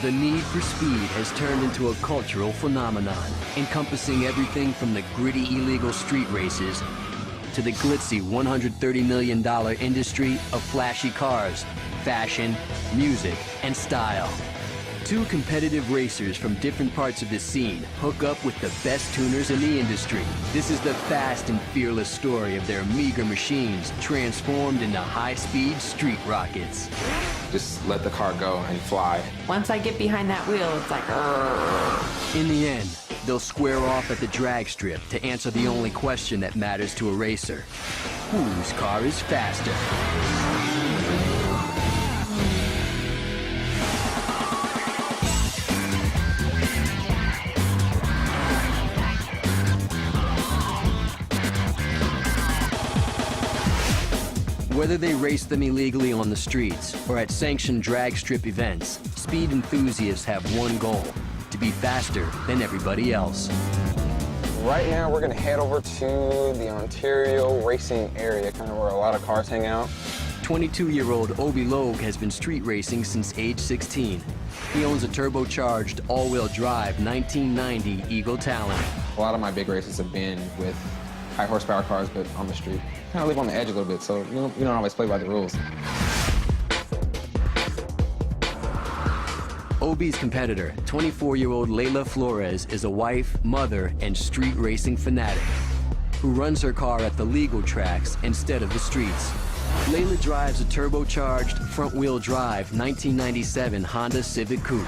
The need for speed has turned into a cultural phenomenon, encompassing everything from the gritty illegal street races to the glitzy $130 million industry of flashy cars, fashion, music, and style. Two competitive racers from different parts of the scene hook up with the best tuners in the industry. This is the fast and fearless story of their meager machines transformed into high-speed street rockets. Just let the car go and fly. Once I get behind that wheel, it's like, "Argh." In the end, they'll square off at the drag strip to answer the only question that matters to a racer. Whose car is faster? Whether they race them illegally on the streets or at sanctioned drag strip events, speed enthusiasts have one goal: to be faster than everybody else. Right now, we're gonna head over to the Ontario racing area, kind of where a lot of cars hang out. 22-year-old Obi Logue has been street racing since age 16. He owns a turbocharged, all-wheel drive 1990 Eagle Talon. A lot of my big races have been with high horsepower cars, but on the street. Kind of live on the edge a little bit, so you don't always play by the rules. Obi's competitor, 24-year-old Layla Flores, is a wife, mother, and street racing fanatic who runs her car at the legal tracks instead of the streets. Layla drives a turbocharged, front-wheel drive 1997 Honda Civic Coupe.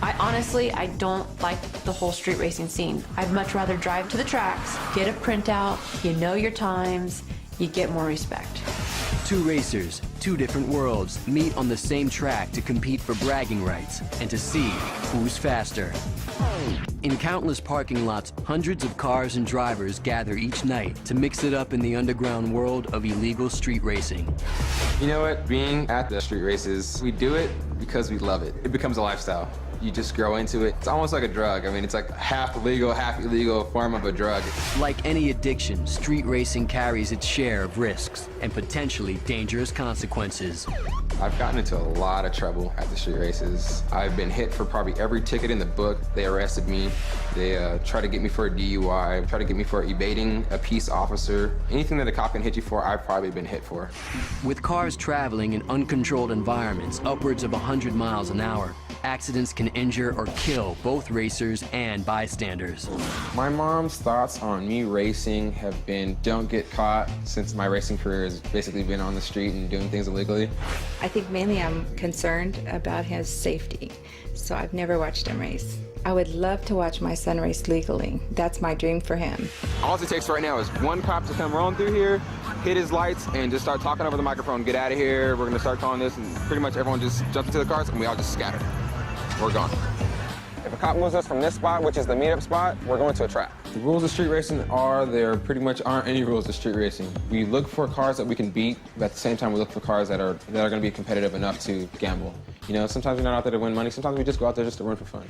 I don't like the whole street racing scene. I'd much rather drive to the tracks, get a printout, you know your times, you get more respect. Two racers, two different worlds, meet on the same track to compete for bragging rights and to see who's faster. In countless parking lots, hundreds of cars and drivers gather each night to mix it up in the underground world of illegal street racing. You know what? Being at the street races, we do it because we love it. It becomes a lifestyle. You just grow into it. It's almost like a drug. I mean, it's like half legal, half illegal form of a drug. Like any addiction, street racing carries its share of risks and potentially dangerous consequences. I've gotten into a lot of trouble at the street races. I've been hit for probably every ticket in the book. They arrested me. They tried to get me for a DUI, tried to get me for evading a peace officer. Anything that a cop can hit you for, I've probably been hit for. With cars traveling in uncontrolled environments upwards of 100 miles an hour, accidents can injure or kill both racers and bystanders. My mom's thoughts on me racing have been don't get caught, since my racing career has basically been on the street and doing things illegally. I think mainly I'm concerned about his safety, so I've never watched him race. I would love to watch my son race legally. That's my dream for him. All it takes right now is one cop to come rolling through here, hit his lights, and just start talking over the microphone, get out of here, we're gonna start calling this, and pretty much everyone just jumps into the cars and we all just scatter. We're gone. If a cop moves us from this spot, which is the meetup spot, we're going to a track. The rules of street racing are there pretty much aren't any rules of street racing. We look for cars that we can beat, but at the same time we look for cars that are going to be competitive enough to gamble. You know, sometimes we're not out there to win money, sometimes we just go out there just to run for fun.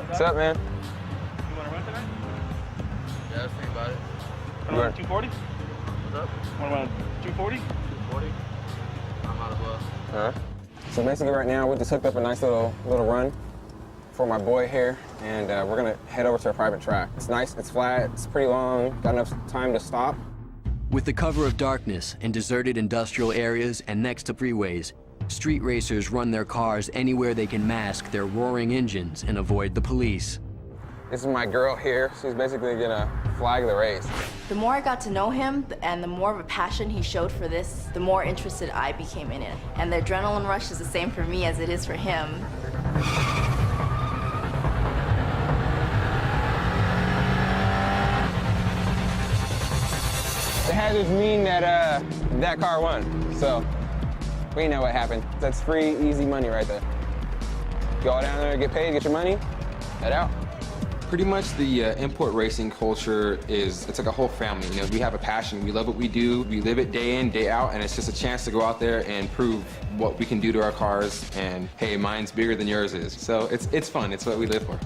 What's up, man? You want to run today? Yeah, I was thinking about it. Want to run 240? What's up? Want to run 240? 240? I might as well. All right. So basically right now we just hooked up a nice little run for my boy here, and we're gonna head over to a private track. It's nice, it's flat, it's pretty long, got enough time to stop. With the cover of darkness in deserted industrial areas and next to freeways, street racers run their cars anywhere they can mask their roaring engines and avoid the police. This is my girl here. She's basically gonna flag the race. The more I got to know him and the more of a passion he showed for this, the more interested I became in it. And the adrenaline rush is the same for me as it is for him. The hazards mean that that car won. So we know what happened. That's free, easy money right there. Go down there, get paid, get your money, head out. Pretty much the import racing culture it's like a whole family. You know, we have a passion, we love what we do, we live it day in, day out, and it's just a chance to go out there and prove what we can do to our cars, and hey, mine's bigger than yours is. So it's fun, it's what we live for.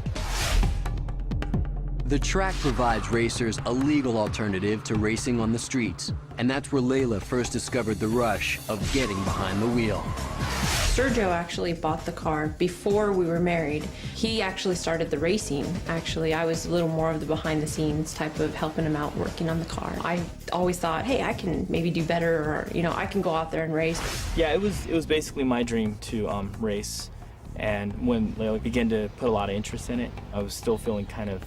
The track provides racers a legal alternative to racing on the streets, and that's where Layla first discovered the rush of getting behind the wheel. Sergio actually bought the car before we were married. He actually started the racing. Actually, I was a little more of the behind the scenes type of helping him out working on the car. I always thought, hey, I can maybe do better, or I can go out there and race. Yeah, it was basically my dream to race. And when Layla began to put a lot of interest in it, I was still feeling kind of,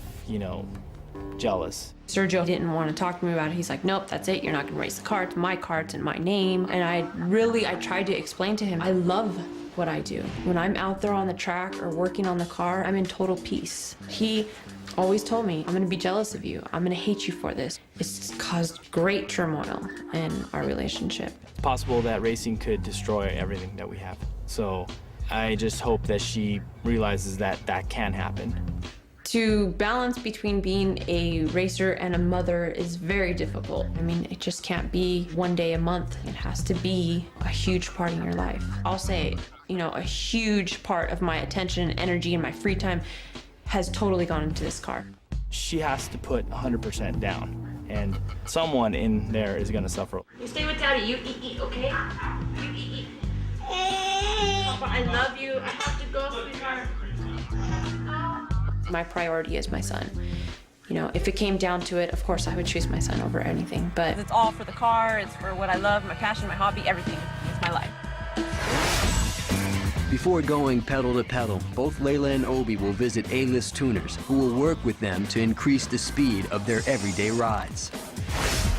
jealous. Sergio didn't want to talk to me about it. He's like, nope, that's it. You're not going to race the car. It's my car. It's in my name. And I tried to explain to him, I love what I do. When I'm out there on the track or working on the car, I'm in total peace. He always told me, I'm going to be jealous of you. I'm going to hate you for this. It's caused great turmoil in our relationship. It's possible that racing could destroy everything that we have. So I just hope that she realizes that that can happen. To balance between being a racer and a mother is very difficult. I mean, it just can't be one day a month. It has to be a huge part in your life. I'll say, a huge part of my attention, energy, and my free time has totally gone into this car. She has to put 100% down, and someone in there is gonna suffer. You stay with Daddy. You eat, okay? You eat. Papa, I love you. I have to go, sweetheart. My priority is my son. If it came down to it, of course I would choose my son over anything, but it's all for the car, it's for what I love, my passion, my hobby, everything. It's my life. Before going pedal to pedal, both Layla and Obi will visit A-list tuners who will work with them to increase the speed of their everyday rides.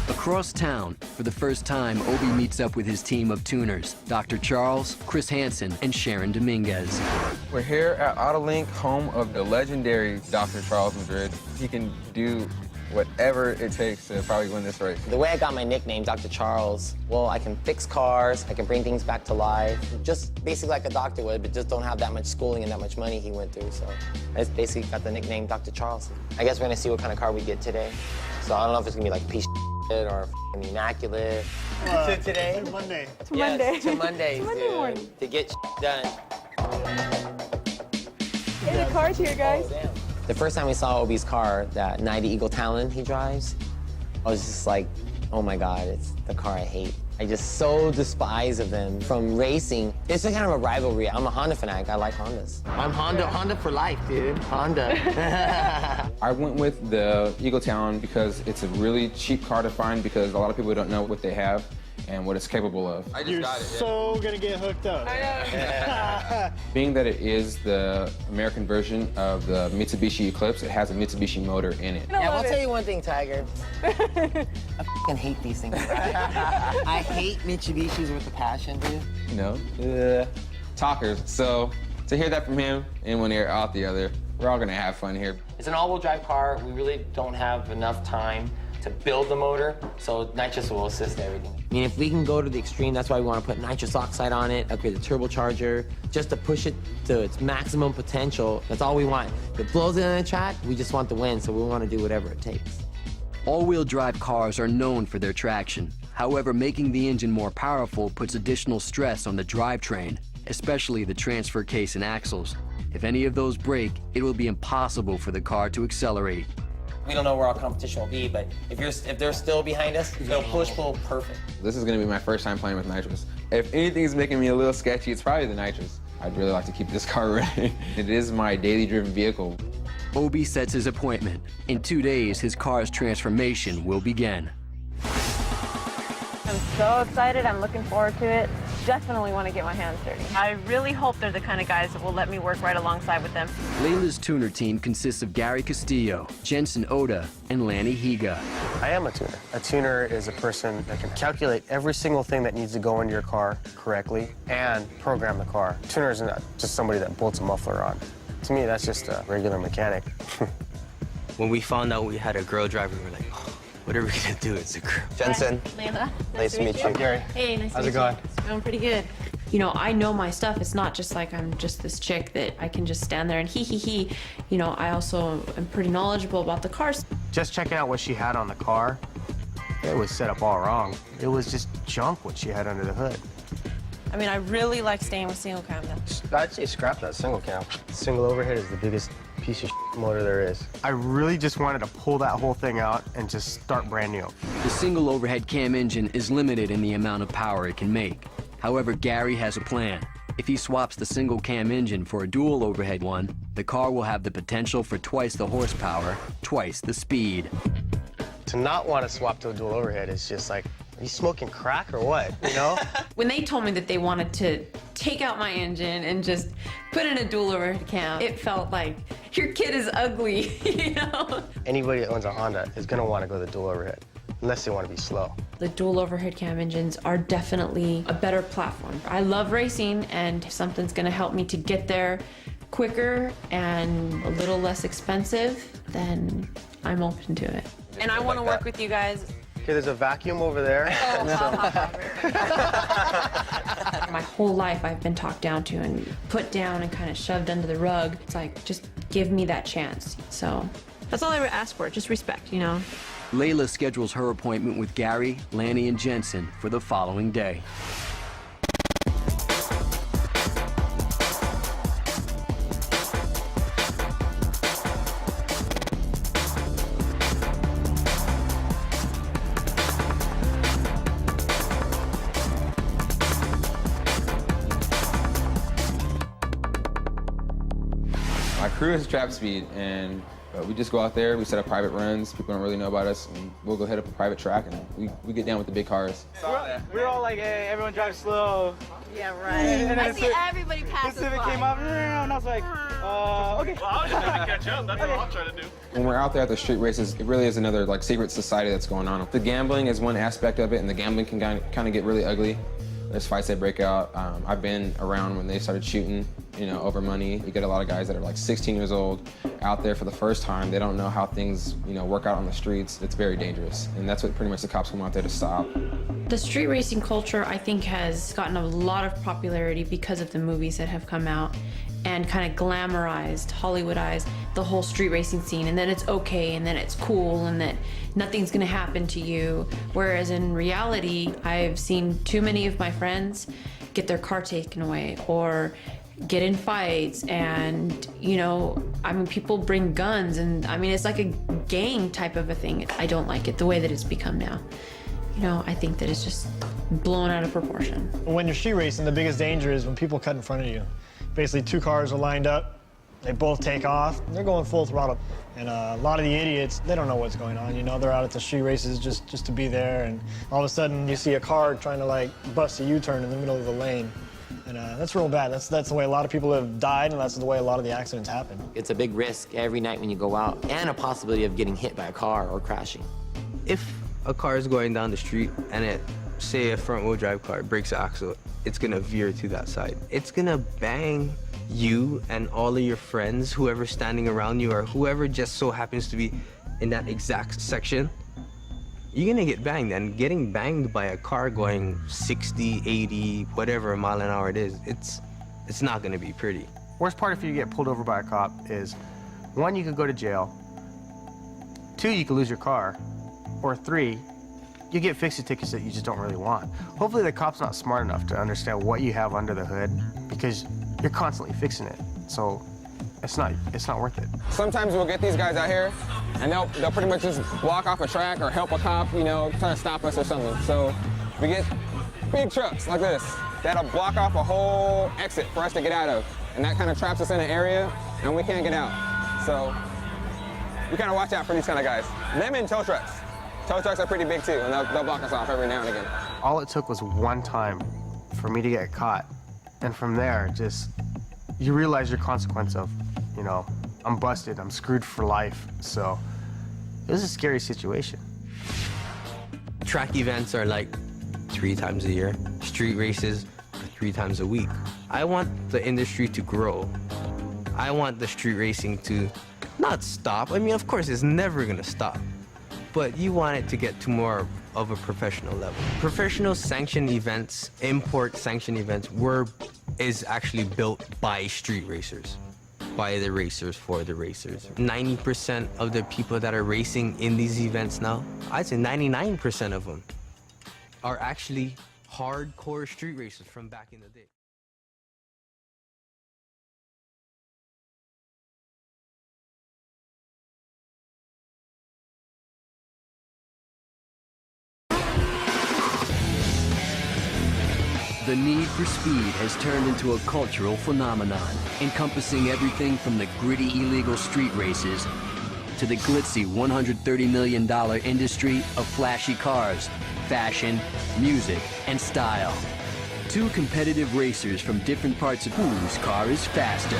Across town, for the first time, Obi meets up with his team of tuners, Dr. Charles, Chris Hansen, and Sharon Dominguez. We're here at Autolink, home of the legendary Dr. Charles Madrid. He can do whatever it takes to probably win this race. The way I got my nickname, Dr. Charles, well, I can fix cars, I can bring things back to life, just basically like a doctor would, but just don't have that much schooling and that much money he went through, so I just basically got the nickname Dr. Charles. I guess we're gonna see what kind of car we get today. So I don't know if it's gonna be like a piece of shit or immaculate. So today? It's Monday. It's Monday. It's Monday, Monday morning. to get done. Hey, the car's here, guys. The first time we saw Obi's car, that 90 Eagle Talon he drives, I was just like, oh my God, it's the car I hate. I just so despise of them from racing. It's a kind of a rivalry. I'm a Honda fanatic. I like Hondas. I'm Honda for life, dude. Honda. I went with the Eagle Talon because it's a really cheap car to find because a lot of people don't know what they have and what it's capable of. I just You're got it. so gonna get hooked up. I know. Being that it is the American version of the Mitsubishi Eclipse, it has a Mitsubishi motor in it. Yeah, I'll tell you one thing, Tiger. I fucking hate these things. I hate Mitsubishis with a passion, dude. Talkers. So to hear that from him in one ear, out the other, we're all gonna have fun here. It's an all-wheel drive car. We really don't have enough time to build the motor, so nitrous will assist everything. I mean, if we can go to the extreme, that's why we want to put nitrous oxide on it, upgrade the turbocharger, just to push it to its maximum potential. That's all we want. If it blows it on the track, we just want the win, so we want to do whatever it takes. All-wheel drive cars are known for their traction. However, making the engine more powerful puts additional stress on the drivetrain, especially the transfer case and axles. If any of those break, it will be impossible for the car to accelerate. We don't know where our competition will be, but if they're still behind us, they'll push pull perfect. This is gonna be my first time playing with nitrous. If anything's making me a little sketchy, it's probably the nitrous. I'd really like to keep this car running. It is my daily driven vehicle. Obi sets his appointment. In 2 days, his car's transformation will begin. I'm so excited. I'm looking forward to it. Definitely want to get my hands dirty. I really hope they're the kind of guys that will let me work right alongside with them. Layla's tuner team consists of Gary Castillo, Jensen Oda, and Lanny Higa. I am a tuner. A tuner is a person that can calculate every single thing that needs to go into your car correctly and program the car. A tuner isn't just somebody that bolts a muffler on. To me, that's just a regular mechanic. When we found out we had a girl driver, we were like, oh, what are we gonna do? It's a girl. Jensen. Layla. Nice to meet you. Gary. Hey, nice to How's meet it going? you. It's going pretty good. I know my stuff. It's not just like I'm just this chick that I can just stand there and hee. I also am pretty knowledgeable about the cars. Just checking out what she had on the car. It was set up all wrong. It was just junk what she had under the hood. I mean, I really like staying with single cam now. I'd say scrap that single cam. Single overhead is the biggest piece of motor there is. I really just wanted to pull that whole thing out and just start brand new. The single overhead cam engine is limited in the amount of power it can make. However, Gary has a plan. If he swaps the single cam engine for a dual overhead one, the car will have the potential for twice the horsepower, twice the speed. To not want to swap to a dual overhead is just like, are you smoking crack or what, you know? When they told me that they wanted to take out my engine and just put in a dual overhead cam, it felt like, your kid is ugly, you know? Anybody that owns a Honda is gonna want to go the dual overhead, unless they want to be slow. The dual overhead cam engines are definitely a better platform. I love racing, and if something's gonna help me to get there quicker and a little less expensive, then I'm open to it. And I want to work with you guys. Okay, there's a vacuum over there. My whole life I've been talked down to and put down and kind of shoved under the rug. It's like, just give me that chance. So That's all I would ask for, just respect, you know? Layla schedules her appointment with Gary, Lanny, and Jensen for the following day. My crew is Trap Speed, and we just go out there, we set up private runs, people don't really know about us, and we'll go hit up a private track, and we get down with the big cars. We're all like, hey, everyone drives slow. Yeah, right. And then I see everybody pass the Civic came up, and I was like, okay. Well, I was just trying to catch up. That's what I'm trying to do. When we're out there at the street races, it really is another like secret society that's going on. The gambling is one aspect of it, and the gambling can kind of get really ugly. There's fights that break out. I've been around when they started shooting, you know, over money. You get a lot of guys that are like 16 years old out there for the first time. They don't know how things, you know, work out on the streets. It's very dangerous, and that's what pretty much the cops come out there to stop. the street racing culture, I think, has gotten a lot of popularity because of the movies that have come out and kind of glamorized, Hollywoodized the whole street racing scene, and that it's okay and that it's cool and that nothing's gonna happen to you. Whereas in reality, I've seen too many of my friends get their car taken away or get in fights, and you know, I mean, people bring guns, and I mean, it's like a gang type of a thing. I don't like it the way that it's become now. You know, I think that it's just blown out of proportion. When you're street racing, the biggest danger is when people cut in front of you. Basically, two cars are lined up, they both take off, they're going full throttle. And a lot of the idiots, they don't know what's going on. You know, they're out at the street races just to be there, and all of a sudden you see a car trying to like bust a U-turn in the middle of the lane. And that's real bad. That's the way a lot of people have died, and that's the way a lot of the accidents happen. It's a big risk every night when you go out, and a possibility of getting hit by a car or crashing. If a car is going down the street and it, say a front-wheel drive car, breaks the axle, it's gonna veer to that side. It's gonna bang you and all of your friends, whoever's standing around you or whoever just so happens to be in that exact section. You're gonna get banged, and getting banged by a car going 60, 80, whatever mile an hour it is, it's not gonna be pretty. Worst part if you get pulled over by a cop is, 1, you could go to jail, 2, you could lose your car, or 3, you get fixie tickets that you just don't really want. Hopefully the cop's not smart enough to understand what you have under the hood, because you're constantly fixing it. So it's not worth it. Sometimes we'll get these guys out here, and they'll pretty much just block off a track or help a cop, you know, trying to stop us or something. So we get big trucks like this that'll block off a whole exit for us to get out of, and that kind of traps us in an area, and we can't get out. So we kind of watch out for these kind of guys. Them and tow trucks. Tow trucks are pretty big too, and they'll block us off every now and again. All it took was one time for me to get caught, and from there, just, you realize your consequence of, you know, I'm busted, I'm screwed for life. So it was a scary situation. Track events are like 3 times a year. Street races are 3 times a week. I want the industry to grow. I want the street racing to not stop. I mean, of course, it's never gonna stop, but you want it to get to more of a professional level. Professional sanctioned events, import sanctioned events, is actually built by street racers. By the racers, for the racers. 90% of the people that are racing in these events now, I'd say 99% of them, are actually hardcore street racers from back in the day. The need for speed has turned into a cultural phenomenon, encompassing everything from the gritty illegal street races to the glitzy $130 million industry of flashy cars, fashion, music, and style. Two competitive racers from different parts of whose car is faster.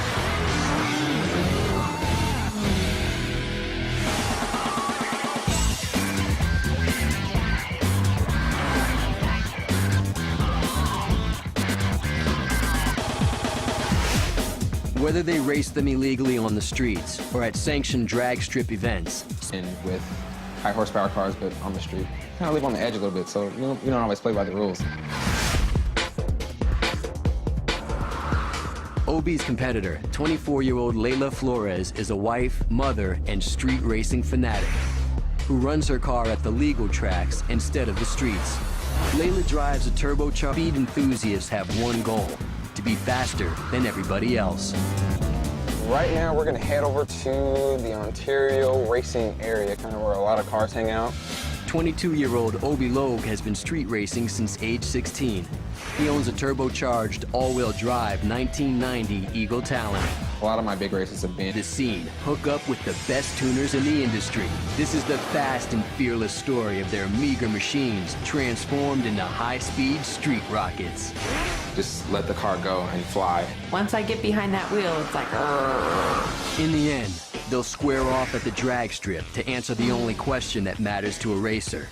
Whether they race them illegally on the streets or at sanctioned drag strip events. And with high horsepower cars, but on the street. Kind of live on the edge a little bit, so you don't always play by the rules. Obi's competitor, 24-year-old Layla Flores, is a wife, mother, and street racing fanatic who runs her car at the legal tracks instead of the streets. Layla drives a turbocharged. Speed enthusiasts have one goal: to be faster than everybody else. Right now, we're gonna head over to the Ontario racing area, kind of where a lot of cars hang out. 22-year-old Obi Logue has been street racing since age 16. He owns a turbocharged, all-wheel drive 1990 Eagle Talon. A lot of my big races have been the scene. Hook up with the best tuners in the industry. This is the fast and fearless story of their meager machines transformed into high-speed street rockets. Just let the car go and fly. Once I get behind that wheel, it's like, "Argh." In the end, they'll square off at the drag strip to answer the only question that matters to a racer.